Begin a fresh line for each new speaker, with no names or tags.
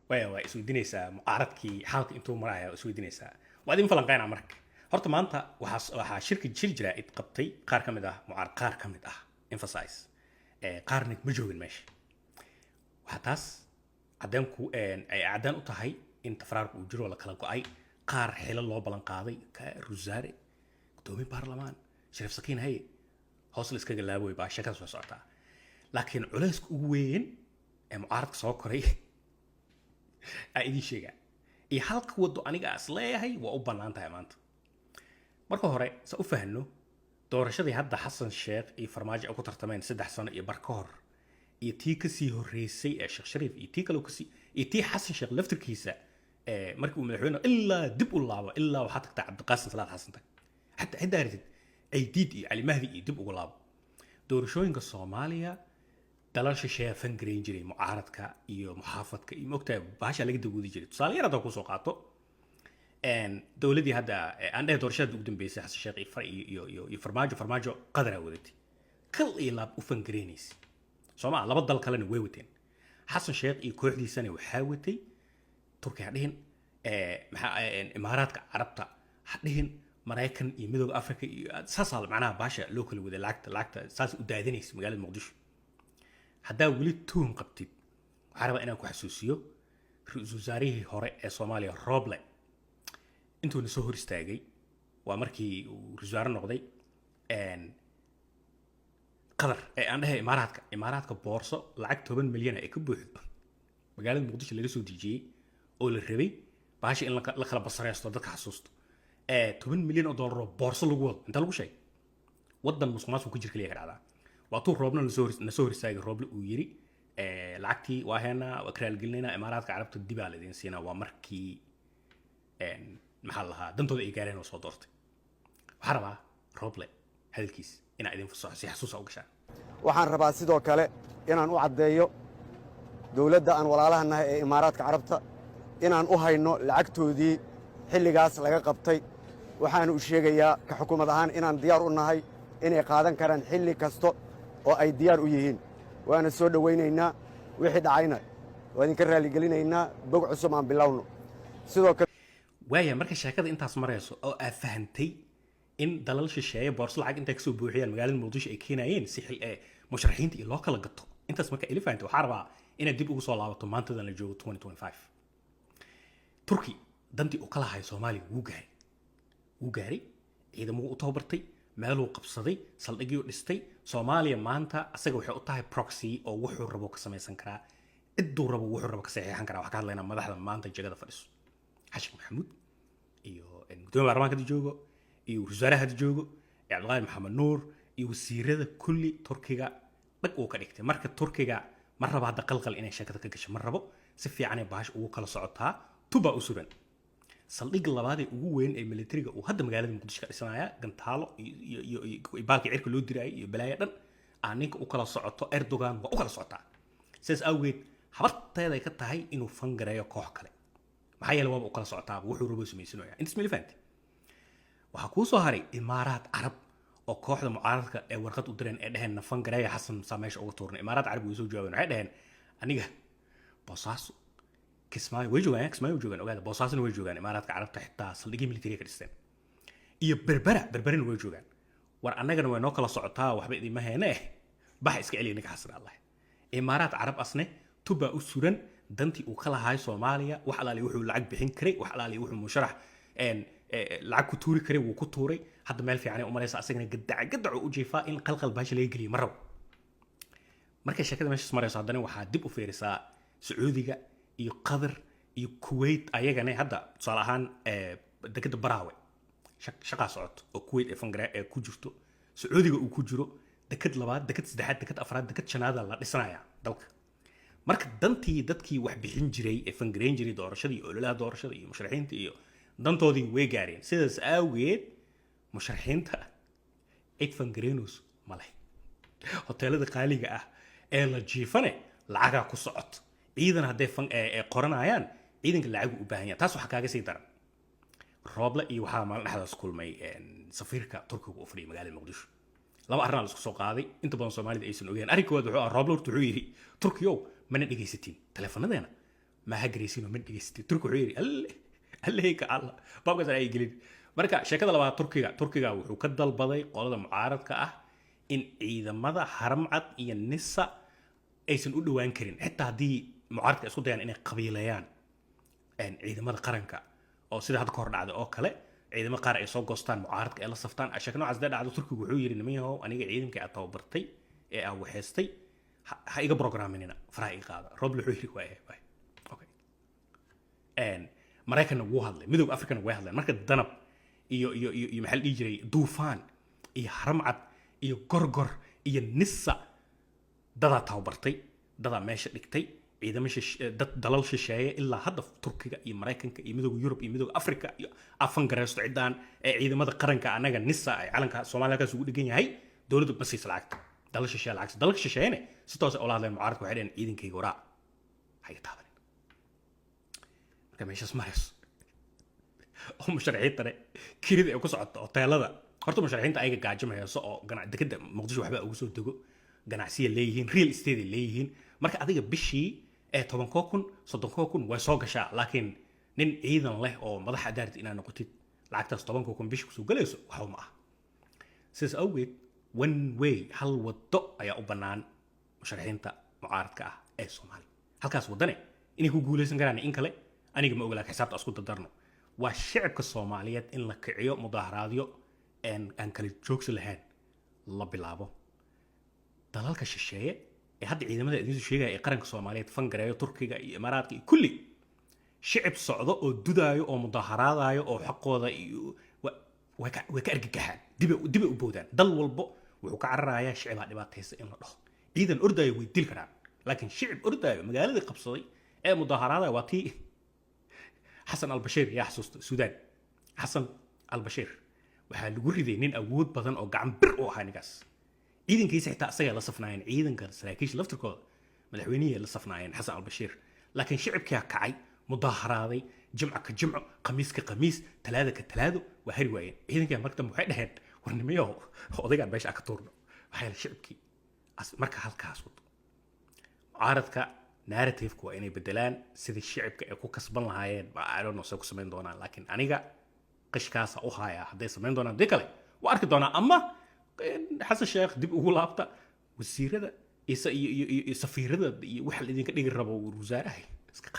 waa isweydiinaysaa mucaaradkii xaalka intuu maraya isweydiinaysaa waa idin falanqeynaa marka horta maanta waxaa shirka jiri jira id qabtay qaar ka mid ah mucaarad qaar ka mid ah emphasize qaarna ma joogin meesha waxaa taas caddaanku ay caddaan u tahay in tafraarku uu jiro la kala go'ay qaar xilo loo ballan qaaday rusaare gudoomiye baarlamaan shariif sakiin haye hoos la iskaga laabo baa sheekada soo socotaa laakiin culayska ugu weyn ee mucaaradka soo koray idin sheegaa iyo halka wado aniga as leeyahay waa u bannaan tahay maanta marka hore sa u fahanno doorashadii hadda xasan sheekh iyo farmaajo ay ku tartameen 3 sano iyo bar ka hor iyo tii kasii horreysay ee sheekh shariif iyo tii kale kasii iyo tii xasan sheekh laftirkiisa markii uu madaxweyne ilaa dib u laabo ilaa waxaa tagtaa cabdiqaasim salaad xasan tag xataa cidda aragtid ay diid iyo cali mahdi iyo dib ugu laabo doorashooyinka soomaaliya dalal shisheeye fangarayn jiray mucaaradka iyo muxaafadka iyo mogtahay baasha laga dawoodi jiray tusaale yar haddaan kusoo qaato dowladii hadda aan dhahay doorashada ugu dambeysay xasan sheekh iyo farmaajo qadara wadatay kal iyo laab u fangaraynaysa soomaa laba dal kalena way wateen xasan sheekh iyo kooxdiisana waxaa watay turkiya dhihin imaaraadka carabta dhihin maraykan iyo midooda afrika iyo saasaa macnaha baasha loo kala waday lacagta saas u daadinaysa magaalada muqdisho haddaa weli tuhum qabtid waxaa rabaa inaan ku xasuusiyo ra-iisul wasaarihii hore ee soomaaliya roble intuuna soo hor istaagay waa markii uu ra-iisul wasaare noqday qadar aan dhahay imaaraadka boorso lacag 10 milyan ay ka buuxdo magaalada muqdisho laga soo dejiyey oo la rabay baasha in la kala basareysto dadka xasuusto 10 milyan oo dollar oo boorso lagu wado inta lagu sheegay wadan musuqmaasuq ku jir kaliya ka dhacdaa waa tuu roobna na soo hor istaagay rooble uu yiri lacagtii waa heena waa karaal gelinayna imaaraadka carabta dib aa ladin siinaa waa markii maxaa lahaa dantooda ay gaareen oo soo doortay waxaa rabaa rooble hadalkiis inaa idin fasaxo si xasuusa u gashaan
waxaan rabaa sidoo kale inaan u caddeeyo dowladda aan walaalaha nahay ee imaaraadka carabta inaan u hayno lacagtoodii xilligaas laga qabtay waxaan u sheegayaa ka xukuumad ahaan inaan diyaar u nahay inay qaadan karaan xilli kasta oo ay diyaar u yihiin waana soo dhowaynaynaa wixii dhacayna waa idinka raalligelinaynaa bog cusub aan bilowno sidoo kale
waaya marka sheekada intaas marayso oo aad fahantay in dalal shisheeye boorso lacag intay kasoo buuxiyaan magaalada muqdisho ay keenayeen si xil musharaxiinta iyo loo kala gato intaas marka ili fahantay waxaa rabaa inaad dib ugu soo laabato maantadan la joogo 2025 turki dantii uu kala hayo soomaaliya wuu gaaray ciidamuu u tababartay meeluu qabsaday saldhigii u dhistay soomaaliya maanta asaga waxay u tahay proxy oo wuxuu rabo ka samaysan karaa cidduu rabo wuxuu rabo ka saxiixan karaa wax ka hadlaynaa madaxda maanta jagada fadhiso xashim maxamuud iyo gudoomiye baarlamaanka hadda joogo iyo wasaaraha hadda joogo cabdiqaadir maxamed nuur iyo wasiirada kulli turkiga dhag uu ka dhigtay marka turkiga ma rabo hadda qalqal inay sheekada ka gasho ma rabo si fiican ay baash ugu kala socotaa tuba u sugan saldhig labaad ee ugu weyn ee militariga uu hadda magaalada muqdisho ka dhisanaya gantaalo iyo baalka cirka loo dirayay iyo balaayo dhan aan ninka u kala socoto Erdogan waa u kala socotaa sidaas awgeed habarteeda ay ka tahay inuu fangareeyo koox kale maxaa yeelay waa u kala socotaa wuxuu rabo sameysanayaa intaas milifant waxaa kuu soo haray imaaraad carab oo kooxda mucaaradka ee warqad u direen ee dhaheen fangareeyo xasan saameysha uga tuurnay imaaraad carab way soo jawaabeen waxay dhaheen aniga boosaaso kismaayo way joogaan ogaada boosaasna way joogaan imaaraadka carabta xitaa saldhigii militariga ka dhisteen iyo berberina way joogaan war annagana way noo kala socotaa waxba idinma heene baxa iska celiya ninka xasan allah imaaraad carab asne tuba u suran dantii uu kala hayo soomaaliya wax alaali wuxuu lacag bixin karay wax alaali wuxuu musharax lacag ku tuuri karay wuu ku tuuray hadda meel fiican ay u maraysa asagana gadaco u jeefaa in qalqal baasha laga geliyo ma rabo markay sheekada meeshaas marayso haddana waxaa dib u fiirisaa sacuudiga iyo qatar iyo kuwait ayagana hadda tusaale ahaan dekada baraawe shaqaa socoto oo kuwait ee fangare ee ku jirto sacuudiga uu ku jiro dekad labaad dekad saddexaad dekad afraad dekad shanaada la dhisanaya dalka marka dantii dadkii wax bixin jiray ee fangareyn jiray doorashadii ololaha doorashada iyo musharaxiinta iyo dantoodii way gaareen sidaas awgeed musharaxiinta cid fangareynos ma leh hoteelada qaaliga ah ee la jiifane lacagaa ku socoto ciidan hadday qoranayaan ciidanka lacagu u baahan yahay taas waxa kaaga sii daran rooble iyo waxaa maalin dhexdaas kulmay safiirka turkiga u fadhiyay magaalada muqdisho laba arrin la isku soo qaaday inta badan Soomaalida aysan ogeyn arrin koowaad wuxuu rooble wuxuu yiri turkiyow mana dhageysatiin teleefanadeena ما هجريسينو من دقيستي تركو عيري الله هيك الله بابك زي أي جليد مركا شكل لبعض تركيا وكذا البضي قالوا معارض كأه إن إذا ماذا حرمت النساء أيسن أدوان كرين حتى هذه معارض كأسود يعني إن قبيليان إن إذا ماذا قرنك أو سيد هذا كورد عاد أو كله إذا ما قارئ صوب قصتان معارض كألا صفتان عشان عز ده عاد تركي وحوي رنميه هو أنا عيدم كأتو برتي أو حستي هايجا برنامجنا فرائي قاعدة رب الحوي واي أوكي إن مريكان وهذا مدوب أفريقيا وهذا مركز دنب iyo maxaa la dhihi jiray duufaan iyo haramcad iyo gorgor iyo nisa dadaa tababartay dadaa meesha dhigtay ciidamo dad dalal shisheeye ilaa hadda turkiga iyo maraykanka iyo midooda yurub iyo midooda afrika iyo afan gareysto ciddaan ee ciidamada qaranka anaga nisa ay calanka soomaaliya halkaas ugu dhigan yahay dowladdu ma siisa lacagta dalal shisheeye lacagta dalal shisheeyene si toos ula hadleen mucaaradka waxay dhaheen ciidankayga waraa haga taabanin marka meeshaas marayso oo musharaxiintana kirida ay ku socoto hoteelada horta musharaxiinta ayaga gaajimahayso oo dekada muqdisho waxba ugu soo dego ganacsiya leeyihiin real estate leeyihiin marka adiga bishii 10,000 30,000 way soo gashaa laakiin nin ciidan leh oo madaxa daarti inaad noqotid lacagtaas 10,000 bishii kusoo galayso waxa ma ah sidaas awgeed one way hal wado ayaa u bannaan musharaxiinta mucaaradka ah ee Soomaaliya halkaas wadane inay ku guuleysan karaan in kale aniga ma ogolaa xisaabta isku dardarno waa shacabka Soomaaliyeed in la kiciyo mudaharaadyo aan kala joogsi lahayn la bilaabo dalalka shisheeye ee hadda ciidamada idin sheegay ee qaranka Soomaaliyeed fangareeyo Turkiga iyo Imaaraadka iyo kulli shacab socdo oo dudaayo oo mudaharaadayo oo xaqooda iyo way ka argagaxaan dib u boodaan dal walbo wuxuu ka cararayaa shacabka dhibaataysa in la dhaho ciidan ordayo way dil karaan laakiin shacab ordayo magaalada qabsaday ee mudaharaadaya waa tii حسن البشير يا حسوس السودان حسن البشير waxaa lagu riday nin awood badan oo gacan bir u ahaa nigaas ciidankiisa xitaa asaga la safnaayeen ciidanka saraakiisha laftirkooda madaxweynaha la safnaayeen xasan albashiir laakiin shacabkii kacay mudaharaaday jimca ka jimco khamiis ka khamiis talaada ka talaado waa hari waayeen ciidankii markaa waxay dhaheen warnimiyo odayga meesha ka tuurno waxay la shacabkii marka halkaas wado mucaaradka narrative waa inay bedelaan sida shacabka ay ku kasban lahaayeen ba I don't know soo ku sameyn doonaan laakiin aniga qishkaasa u haya haday sameyn doonaan dib kale waa arki doonaa ama xasan sheekh dib ugu laabta wasiirada iyo safiirada iyo waxa la idinka dhigi rabo wasaaraha iska